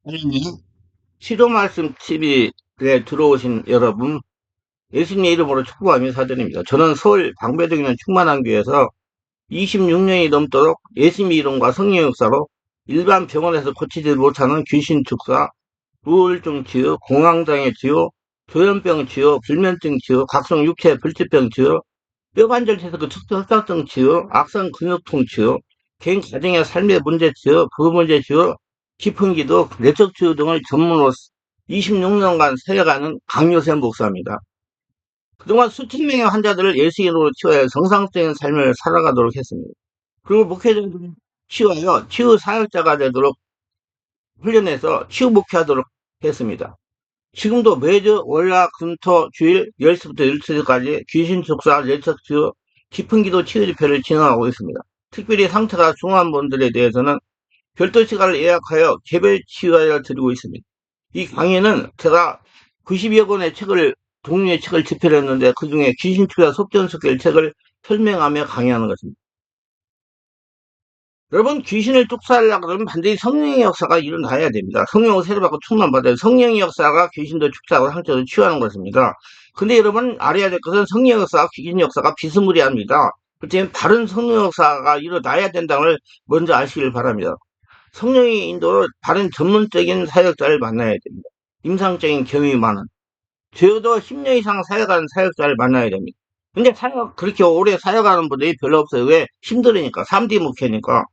하나님, 시도 말씀 TV에 들어오신 여러분, 예수님의 이름으로 축복하며 사드립니다. 저는 서울 방배동에 있는 충만한교에서 26년이 넘도록 예수님의 이름과 성령의 역사로 일반 병원에서 고치지 못하는 귀신 축사, 우울증 치유, 공황장애 치유, 조현병 치유, 불면증 치유, 각성 육체 불치병 치유, 뼈관절 퇴소 척추혈당증 치유, 악성 근육통 치유, 개인 가정의 삶의 문제 치유, 부부 문제 치유, 깊은 기도, 내적 치유 등을 전문으로 26년간 세워가는 강요세 목사입니다. 그동안 수천 명의 환자들을 예수인으로 치유하여 정상적인 삶을 살아가도록 했습니다. 그리고 목회자들을 치유하여 치유 사역자가 되도록 훈련해서 치유 목회하도록 했습니다. 지금도 매주 월화 금토 주일 10시부터 12시까지 귀신 축사 내적 치유 깊은 기도 치유 집회를 진행하고 있습니다. 특별히 상태가 중한 분들에 대해서는 별도 시간을 예약하여 개별 치유하여 드리고 있습니다. 이 강의는 제가 90여 권의 책을 종류의 책을 집필 했는데 그 중에 귀신 치유와 속전속결 책을 설명하며 강의하는 것입니다. 여러분, 귀신을 쫓아내려고 그러면 반드시 성령의 역사가 일어나야 됩니다. 성령을 세례받고 충만받아야 성령의 역사가 귀신도 축사하고 상처도 치유하는 것입니다. 근데 여러분 알아야 될 것은 성령의 역사와 귀신 역사가 비스무리합니다. 그렇다면 바른 성령 역사가 일어나야 된다는 걸 먼저 아시길 바랍니다. 성령의 인도로 바른 전문적인 사역자를 만나야 됩니다. 임상적인 경험이 많은 적어도 10년 이상 사역하는 사역자를 만나야 됩니다. 근데 사역 그렇게 오래 사역하는 분들이 별로 없어요. 왜? 힘들으니까 3D 목회니까.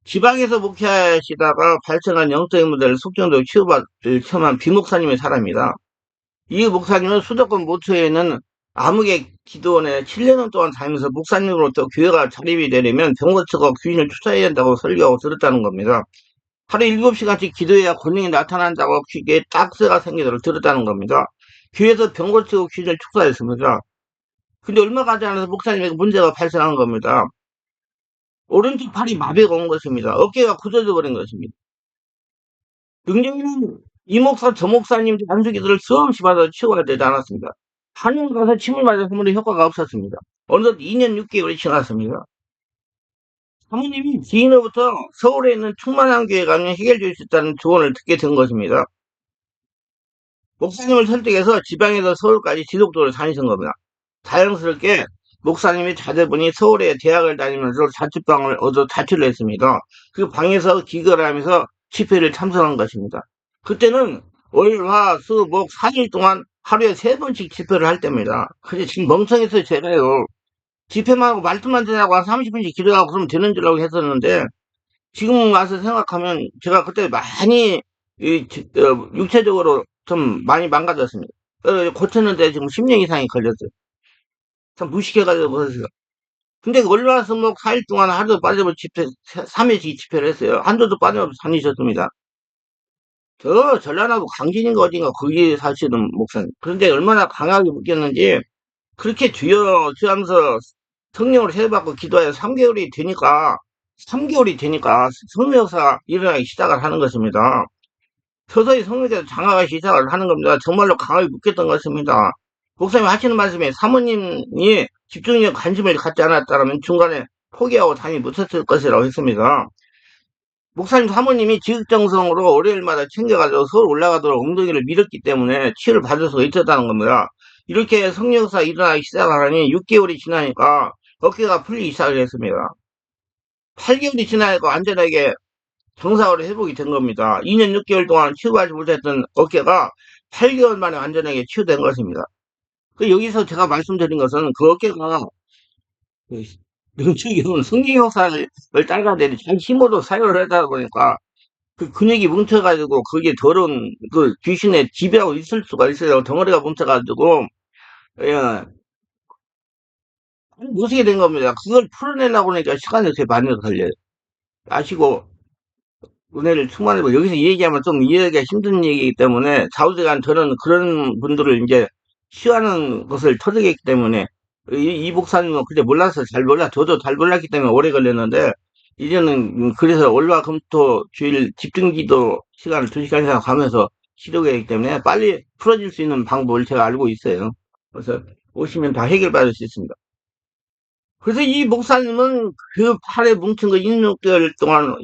지방에서 목회하시다가 발생한 영적인 문제를 속정적으로 치유받을 체험한 비목사님의 사람이다. 이 목사님은 수도권 모처에 있는 암흑의 기도원에 7년 동안 다니면서 목사님으로부터 교회가 자립이 되려면 병거처가 귀신을 쫓아야 된다고 설교하고 들었다는 겁니다. 하루 7시간씩 기도해야 권능이 나타난다고 귀에 딱새가 생기도록 들었다는 겁니다. 교회에서 병거치고 귀신을 축사했습니다. 근데 얼마 가지 않아서 목사님에게 문제가 발생한 겁니다. 오른쪽 팔이 마비가 온 것입니다. 어깨가 굳어져 버린 것입니다. 능력있는 이 목사 저 목사님 안수기도를 수없이 받아 치유가 되지 않았습니다. 한의원 가서 침을 맞았으면 효과가 없었습니다. 어느덧 2년 6개월이 지났습니다. 사모님이 지인으로부터 서울에 있는 충만한 교회 가면 해결될 수 있다는 조언을 듣게 된 것입니다. 목사님을 설득해서 지방에서 서울까지 지속적으로 다니신 겁니다. 자연스럽게 목사님이 자제분이 서울에 대학을 다니면서 자취방을 얻어 자취를 했습니다. 그 방에서 기거를 하면서 집회를 참석한 것입니다. 그때는 월, 화, 수, 목 4일 동안 하루에 3번씩 집회를 할 때입니다. 근데 지금 멍청해서 제가요. 집회만 하고 말씀만 드리고 한 30분씩 기도하고 그러면 되는 줄 알고 했었는데 지금 와서 생각하면 제가 그때 많이 육체적으로 좀 많이 망가졌습니다. 고쳤는데 지금 10년 이상이 걸렸어요. 참 무식해가지고 그랬어요. 근데 월화수목 4일 동안 하루도 빠짐없이 집회, 3회씩 집회를 했어요. 한 주도 빠짐없이 다니셨습니다. 저 전라남도 강진인가 어딘가 거기 사시는 목사님. 그런데 얼마나 강하게 느꼈는지 그렇게 주여 하면서 성령을 세례받고 기도하여 3개월이 되니까 성령 역사가 일어나기 시작을 하는 것입니다. 서서히 성령께서 장악하기 시작을 하는 겁니다. 정말로 강하게 느꼈던 것입니다. 목사님 하시는 말씀에 사모님이 집중력 관심을 갖지 않았다면 중간에 포기하고 다니 못했을 것이라고 했습니다. 목사님 사모님이 지극정성으로 월요일마다 챙겨가지고 서울 올라가도록 엉덩이를 밀었기 때문에 치유를 받을 수가 있었다는 겁니다. 이렇게 성령사 일어나기 시작하니 6개월이 지나니까 어깨가 풀리기 시작을 했습니다. 8개월이 지나니까 완전하게 정상으로 회복이 된 겁니다. 2년 6개월 동안 치유하지 못했던 어깨가 8개월 만에 완전하게 치유된 것입니다. 여기서 제가 말씀드린 것은 그 어깨가 명칭이는 성령 역사를 따라가야 잘 힘으로 사용을 하다 보니까 그 근육이 뭉쳐가지고 그게 더러운 그 귀신의 지배하고 있을 수가 있어요. 덩어리가 뭉쳐가지고 예, 못쓰게 된 겁니다. 그걸 풀어내려고 하니까 시간이 되게 많이 걸려요. 아시고 은혜를 충만하고 여기서 얘기하면 좀 이해하기가 힘든 얘기이기 때문에 좌우지간 저는 그런 분들을 이제 취하는 것을 터득했기 때문에 이 목사님은 그때 몰라서 잘 몰라 저도 잘 몰랐기 때문에 오래 걸렸는데 이제는 그래서 월화 금토 주일 집중기도 시간을 2시간 이상 가면서 기도하기 때문에 빨리 풀어질 수 있는 방법을 제가 알고 있어요. 그래서 오시면 다 해결받을 수 있습니다. 그래서 이 목사님은 그 팔에 뭉친 거 26개월 동안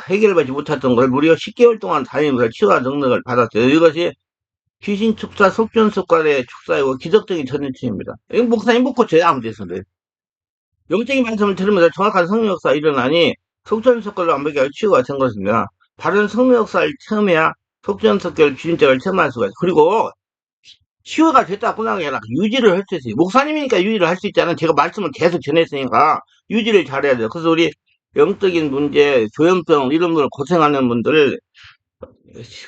해결받지 못했던 걸 무려 10개월 동안 다니면서 치유와 능력을 받았어요. 이것이 귀신 축사 속전속결의 축사이고 기적적인 전해체입니다. 이 목사님 못 고쳐요, 아무 데서는. 영적인 말씀을 들으면서 정확한 성령 역사가 일어나니 속전속결로 완벽하게 치유가 된 것입니다. 바른 성령 역사를 체험해야 속전속결 귀신적을 체험할 수가 있어요. 그리고 치유가 됐다 끝난 게 아니라 유지를 할 수 있어요. 목사님이니까 유지를 할 수 있잖아요. 제가 말씀을 계속 전했으니까 유지를 잘해야 돼요. 그래서 우리 영적인 문제, 조현병 이런 걸 고생하는 분들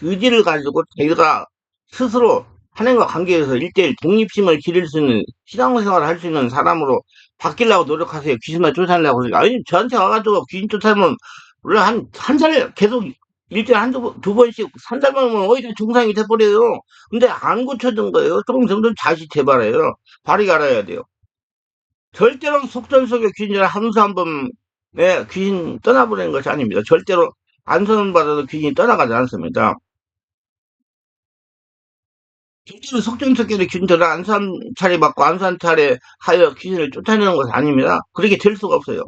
의지를 가지고 자기가 스스로 하나님과 관계에서 일대일 독립심을 기를 수 있는 신앙생활을 할 수 있는 사람으로 바뀌려고 노력하세요. 귀신만 쫓아내려고 그러니까. 아니 저한테 와가지고 귀신 쫓아내면 원래 한 달 계속 일주일에 두 번씩 3달만 오면 어디다 중상이 돼버려요. 근데 안 고쳐진 거예요. 조금 점점 다시 재발해요. 바르게 알아야 돼요. 절대로 속전속에 귀신이라 함수 한 번에 귀신 떠나보내는 것이 아닙니다. 절대로 안선 받아도 귀신이 떠나가지 않습니다. 실제로 속전속결의 귀신들은 안산 차례 받고 안산 차례 하여 귀신을 쫓아내는 것은 아닙니다. 그렇게 될 수가 없어요.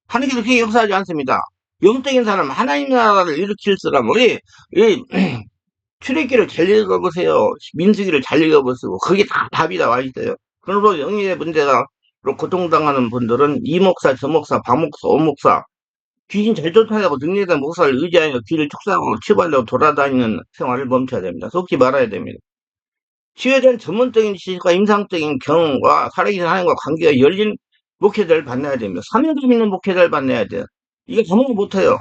하나님께서 그렇게 역사하지 않습니다. 영적인 사람, 하나님 나라를 일으킬 사람, 이 출애기를 잘 읽어보세요. 민수기를 잘 읽어보시고, 그게 다 답이 나와 있어요. 그러므로 영의 문제가 고통당하는 분들은 이 목사, 저 목사, 박 목사, 오 목사, 귀신 잘 쫓아내고 능력된 목사를 의지하여 귀를 축사하고 치부하려고 돌아다니는 생활을 멈춰야 됩니다. 속지 말아야 됩니다. 치유에 대한 전문적인 지식과 임상적인 경험과 살아계신 하나님과 관계가 열린 목회자를 만나야 됩니다. 사명감 있는 목회자를 만나야 돼요. 이게 아무나 못해요.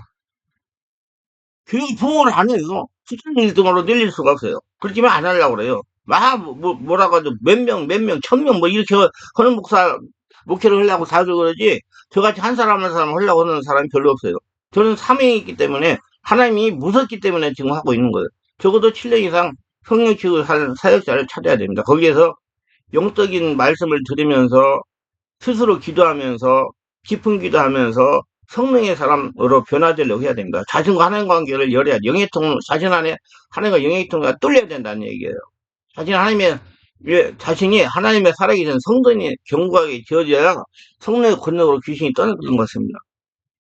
교육 부모를 안 해요. 수천 1등으로 늘릴 수가 없어요. 그렇지만 안 하려고 그래요. 뭐라고 하죠. 몇 명, 1000명, 뭐, 이렇게 하는 목회를 하려고 다들 그러지, 저같이 한 사람 한 사람 하려고 하는 사람이 별로 없어요. 저는 사명이 있기 때문에, 하나님이 무섭기 때문에 지금 하고 있는 거예요. 적어도 7년 이상 성령 교육을 하는 사역자를 찾아야 됩니다. 거기에서 영적인 말씀을 들으면서 스스로 기도하면서 깊은 기도하면서 성령의 사람으로 변화되려고 해야 됩니다. 자신과 하나님 관계를 열어야 영의통 자신 안에 하나님과 영의통과 뚫려야 된다는 얘기예요. 자신이 하나님의 살아계신 성전이 견고하게 지어져야 성령의 권능으로 귀신이 떠나가는 것입니다.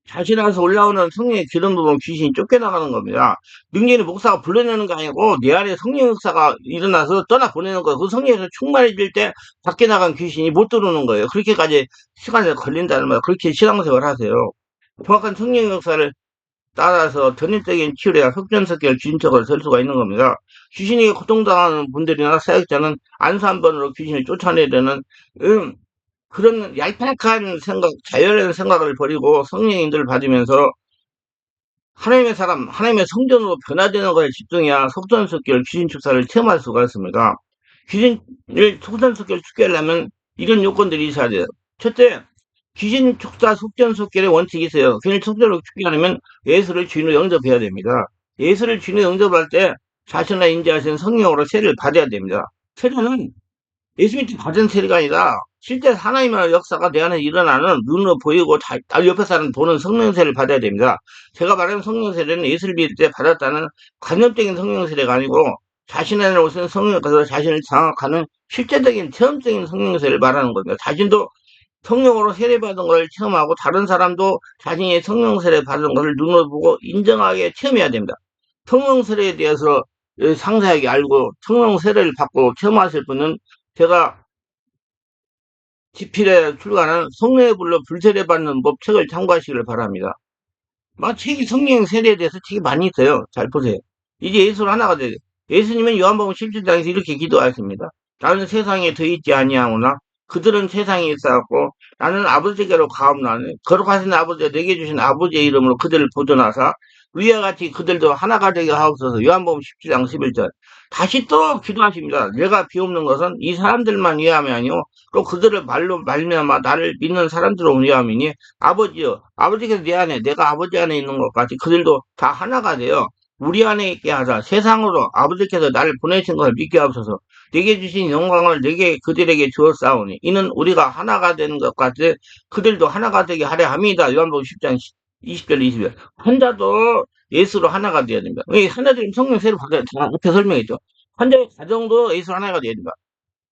자신 안에서 올라오는 성령의 기름 부분 귀신이 쫓겨나가는 겁니다. 능력의 목사가 불러내는 게 아니고 내 안에 성령 역사가 일어나서 떠나보내는 거예요. 그 성령에서 충만해질 때 밖에 나간 귀신이 못 들어오는 거예요. 그렇게까지 시간이 걸린다는 말. 그렇게 신앙생활 하세요. 정확한 성령 역사를 따라서 전인적인 치유래야 속전속결 귀신적으로 설 수가 있는 겁니다. 귀신에게 고통당하는 분들이나 사역자는 안수 한 번으로 귀신을 쫓아내야 되는 그런 얄팍한 생각, 자연의 생각을 버리고 성령의 인도를 받으면서 하나님의 사람, 하나님의 성전으로 변화되는 것에 집중해야 속전속결 귀신 축사를 체험할 수가 있습니다. 귀신을 속전속결 축계하려면 이런 요건들이 있어야 돼요. 첫째, 귀신 축사 속전속결의 원칙이 있어요. 귀신 속전속결을 축계하려면 예수를 주인으로 영접해야 됩니다. 예수를 주인으로 영접할 때 자신을 인지하신 성령으로 세례를 받아야 됩니다. 세례는 예수님이 받은 세례가 아니라 실제 하나님의 역사가 내 안에 일어나는 눈으로 보이고 옆에 사람 보는 성령세를 받아야 됩니다. 제가 말하는 성령세례는 예수를 믿을 때 받았다는 관념적인 성령세례가 아니고 자신 안에 오신 성령께서 자신을 장악하는 실제적인 체험적인 성령세를 말하는 겁니다. 자신도 성령으로 세례받은 것을 체험하고 다른 사람도 자신이 성령 세례 받은 것을 눈으로 보고 인정하게 체험해야 됩니다. 성령 세례에 대해서 상세하게 알고 성령 세례를 받고 체험하실 분은 제가 지필에 출간한 성령의 불로 불세례 받는 법 책을 참고하시기를 바랍니다. 책이 성령 세례에 대해서 책이 많이 있어요. 잘 보세요. 이제 예수를 하나가 돼요. 예수님은 요한복음 17장에서 이렇게 기도하십니다. 나는 세상에 더 있지 아니하오나 그들은 세상에 있어갖고 나는 아버지께로 가옵나니 거룩하신 아버지가 내게 주신 아버지의 이름으로 그들을 보존하사 위와 같이 그들도 하나가 되게 하옵소서. 요한복음 17장 11절. 다시 또 기도하십니다. 내가 비옵는 것은 이 사람들만 위함이 아니오 또 그들을 말미암아 나를 믿는 사람들을 위함이니 아버지여 아버지께서 내 안에 내가 아버지 안에 있는 것 같이 그들도 다 하나가 되어 우리 안에 있게 하사 세상으로 아버지께서 나를 보내신 것을 믿게 하옵소서. 내게 주신 영광을 내게 그들에게 주었사오니 이는 우리가 하나가 되는 것 같이 그들도 하나가 되게 하려 함이다. 요한복음 10장 20절 20절. 환자도 예수로 하나가 되어야 됩니다. 하나 되면 성령 세례 받아야 앞에 설명했죠. 환자의 가정도 예수 하나가 되어야 됩니다.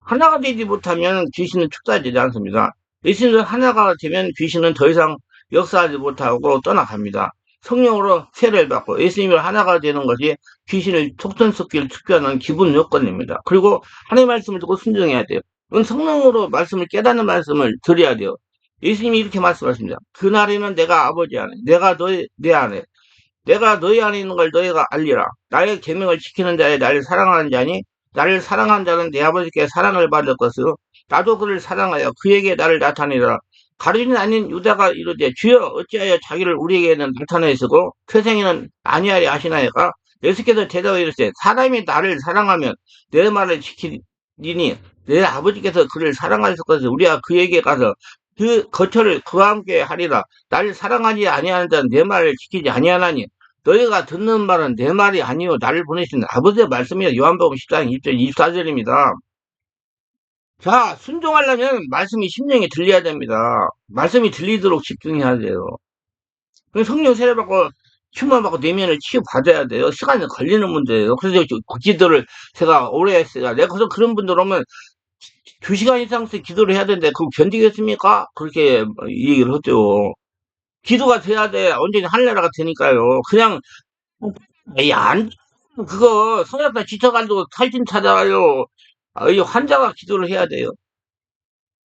하나가 되지 못하면 귀신은 축사되지 않습니다. 예수님도 하나가 되면 귀신은 더 이상 역사하지 못하고 떠나갑니다. 성령으로 세례를 받고 예수님을 하나가 되는 것이 귀신을 속전속결 축구하는 기본 요건입니다. 그리고 하나님의 말씀을 듣고 순종해야 돼요. 그건 성령으로 말씀을 깨닫는 말씀을 드려야 돼요. 예수님이 이렇게 말씀하십니다. 그날에는 내가 아버지 안에, 내가 내 안에, 내가 너희 안에 있는 걸 너희가 알리라. 나의 계명을 지키는 자에 나를 사랑하는 자니 나를 사랑하는 자는 내 아버지께 사랑을 받을 것이요 나도 그를 사랑하여 그에게 나를 나타내리라. 가룟 아닌 유다가 이르되 주여 어찌하여 자기를 우리에게는 나타내시고 세상에는 아니하리 하시나이까. 예수께서 대답하여 이르시되 사람이 나를 사랑하면 내 말을 지키리니 내 아버지께서 그를 사랑하실 것을 우리가 그에게 가서 그 거처를 그와 함께 하리라. 나를 사랑하지 아니하는 자는 내 말을 지키지 아니하나니 너희가 듣는 말은 내 말이 아니요 나를 보내신 아버지의 말씀이요. 요한복음 14장 20절 24절입니다. 자, 순종하려면 말씀이 심령에 들려야 됩니다. 말씀이 들리도록 집중해야 돼요. 성령 세례받고 충만받고 내면을 치유받아야 돼요. 시간이 걸리는 문제예요. 그래서 기도를 제가 오래 했어요. 내가 그래서 그런 분들 오면 2시간 이상씩 기도를 해야 되는데 그거 견디겠습니까? 그렇게 얘기를 하죠. 기도가 돼야 돼. 언제든 하늘나라가 되니까요. 그냥 안 그거 성약다 지쳐가지고 탈진 찾아가요. 이 환자가 기도를 해야 돼요.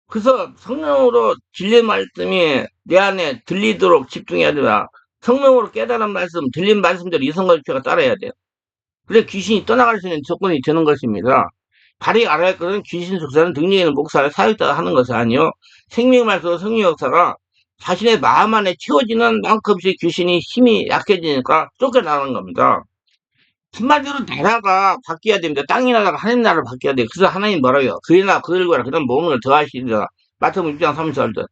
그래서 성령으로 진리 말씀이 내 안에 들리도록 집중해야 된다. 성령으로 깨달은 말씀, 들린 말씀대로 이성갈피가 따라야 돼요. 그래 귀신이 떠나갈 수 있는 조건이 되는 것입니다. 바리 알아야 할 것은 귀신 속사는 등령에 있는 목사를 사역자가 하는 것이 아니요 생명 말씀 성령 역사가 자신의 마음 안에 채워지는 만큼씩 귀신이 힘이 약해지니까 쫓겨나가는 겁니다. 한마디로 나라가 바뀌어야 됩니다. 땅의 나라가 하나님 나라로 바뀌어야 돼요. 그래서 하나님 뭐라고요? 그의 나라 그들 거라 그다음 모든 걸 더하시리라. 마태복음 6장 30절.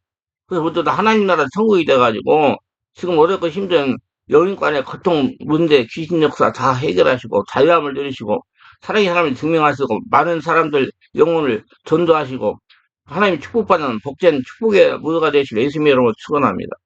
그래서 모두 다 하나님 나라 천국이 돼가지고 지금 어렵고 힘든 여인간의 고통 문제 귀신 역사 다 해결하시고 자유함을 누리시고 사랑의 사람을 증명하시고 많은 사람들 영혼을 전도하시고 하나님 축복받는 복된 축복의 무도가 되실 예수님의 이름으로 축원합니다.